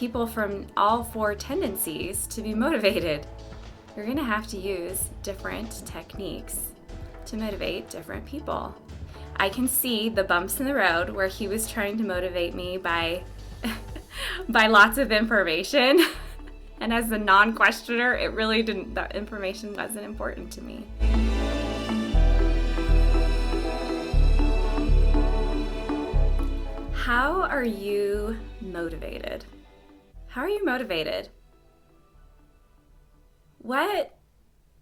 people from all four tendencies to be motivated. You're going to have to use different techniques to motivate different people. I can see the bumps in the road where he was trying to motivate me by lots of information. And as a non-questioner, that information wasn't important to me. How are you motivated? How are you motivated? What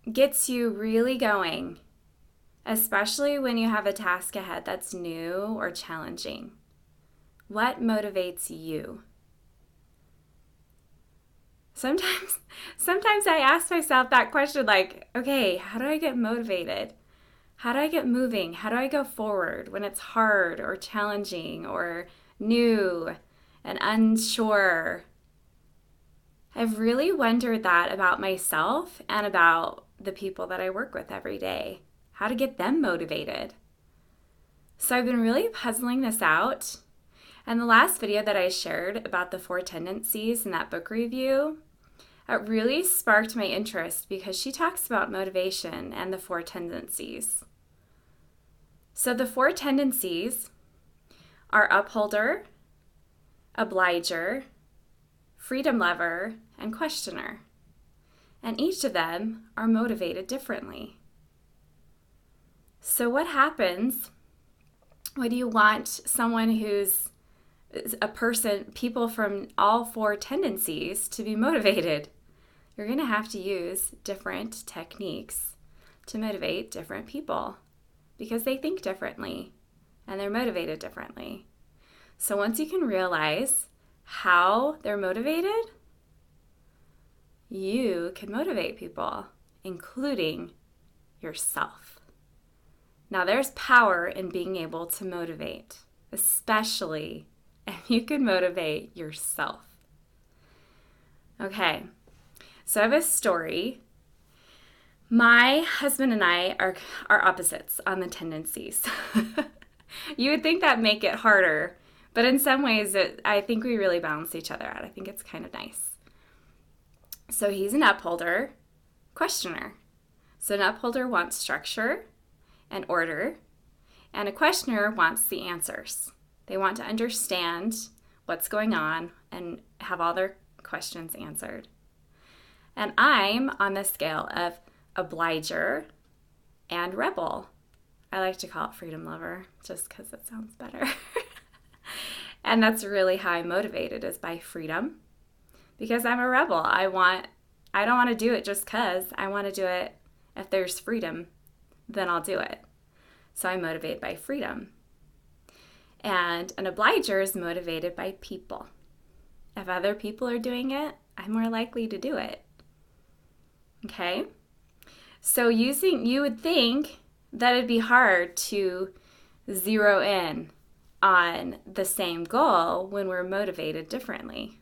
gets you really going, especially when you have a task ahead that's new or challenging? What motivates you? Sometimes I ask myself that question, like, okay, how do I get motivated? How do I get moving? How do I go forward when it's hard or challenging or new and unsure? I've really wondered that about myself and about the people that I work with every day, how to get them motivated. So I've been really puzzling this out. And the last video that I shared about the Four Tendencies in that book review, it really sparked my interest because she talks about motivation and the Four Tendencies. So the Four Tendencies are upholder, obliger, freedom lover, and questioner. And each of them are motivated differently. So what happens when you want someone who's people from all four tendencies to be motivated? You're going to have to use different techniques to motivate different people because they think differently and they're motivated differently. So once you can realize how they're motivated, you can motivate people, including yourself. Now, there's power in being able to motivate, especially if you can motivate yourself. Okay, so I have a story. My husband and I are opposites on the tendencies. You would think that'd make it harder, but in some ways, I think we really balance each other out. I think it's kind of nice. So he's an upholder, questioner. So an upholder wants structure and order, and a questioner wants the answers. They want to understand what's going on and have all their questions answered. And I'm on the scale of obliger and rebel. I like to call it freedom lover just because it sounds better. And that's really how I'm motivated, is by freedom. Because I'm a rebel. I don't want to do it just because. I want to do it if there's freedom, then I'll do it. So I'm motivated by freedom. And an obliger is motivated by people. If other people are doing it, I'm more likely to do it. Okay? So you would think that it'd be hard to zero in on the same goal when we're motivated differently.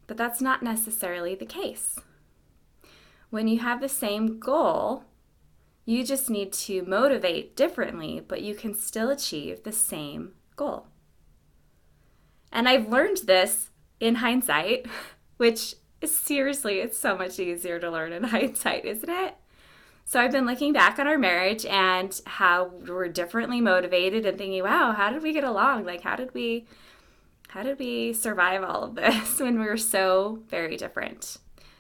But that's not necessarily the case. When you have the same goal, you just need to motivate differently, but you can still achieve the same goal. And I've learned this in hindsight, which is seriously, it's so much easier to learn in hindsight, isn't it? So I've been looking back on our marriage and how we're differently motivated and thinking, wow, how did we get along? Like, how did we survive all of this when we were so very different?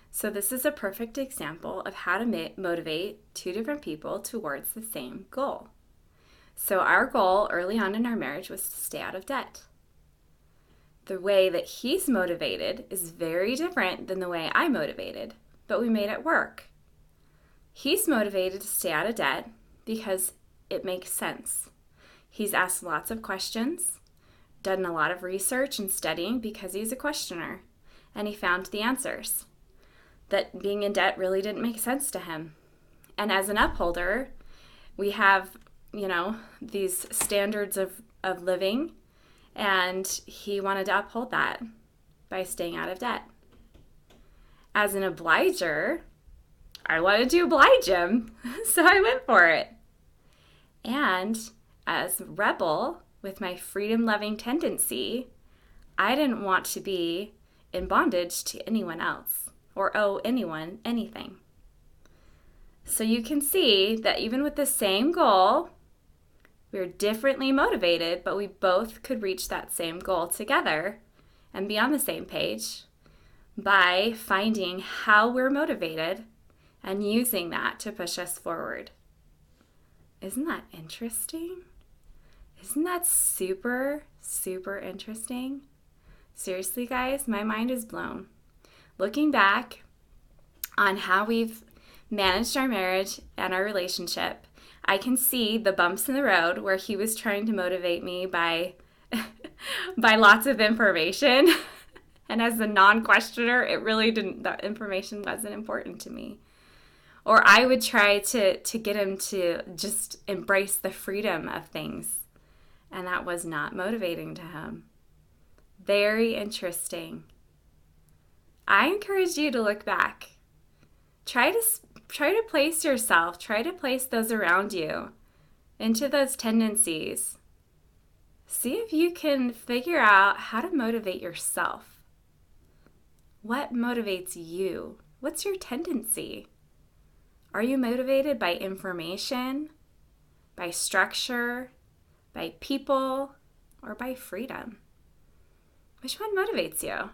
So this is a perfect example of how to motivate two different people towards the same goal. So our goal early on in our marriage was to stay out of debt. The way that he's motivated is very different than the way I'm motivated, but we made it work. He's motivated to stay out of debt because it makes sense. He's asked lots of questions, done a lot of research and studying because he's a questioner, and he found the answers. That being in debt really didn't make sense to him. And as an upholder, we have, these standards of living, and he wanted to uphold that by staying out of debt. As an obliger, I wanted to oblige him, so I went for it. And as rebel, with my freedom-loving tendency, I didn't want to be in bondage to anyone else or owe anyone anything. So you can see that even with the same goal, we were differently motivated, but we both could reach that same goal together and be on the same page by finding how we're motivated and using that to push us forward. Isn't that interesting? Isn't that super, super interesting? Seriously, guys, my mind is blown. Looking back on how we've managed our marriage and our relationship, I can see the bumps in the road where he was trying to motivate me by lots of information. And as a non-questioner, it really didn't, that information wasn't important to me. Or I would try to get him to just embrace the freedom of things. And that was not motivating to him. Very interesting. I encourage you to look back. Try to place yourself, try to place those around you into those tendencies. See if you can figure out how to motivate yourself. What motivates you? What's your tendency? Are you motivated by information, by structure, by people, or by freedom? Which one motivates you?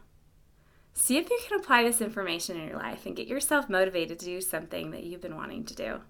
See if you can apply this information in your life and get yourself motivated to do something that you've been wanting to do.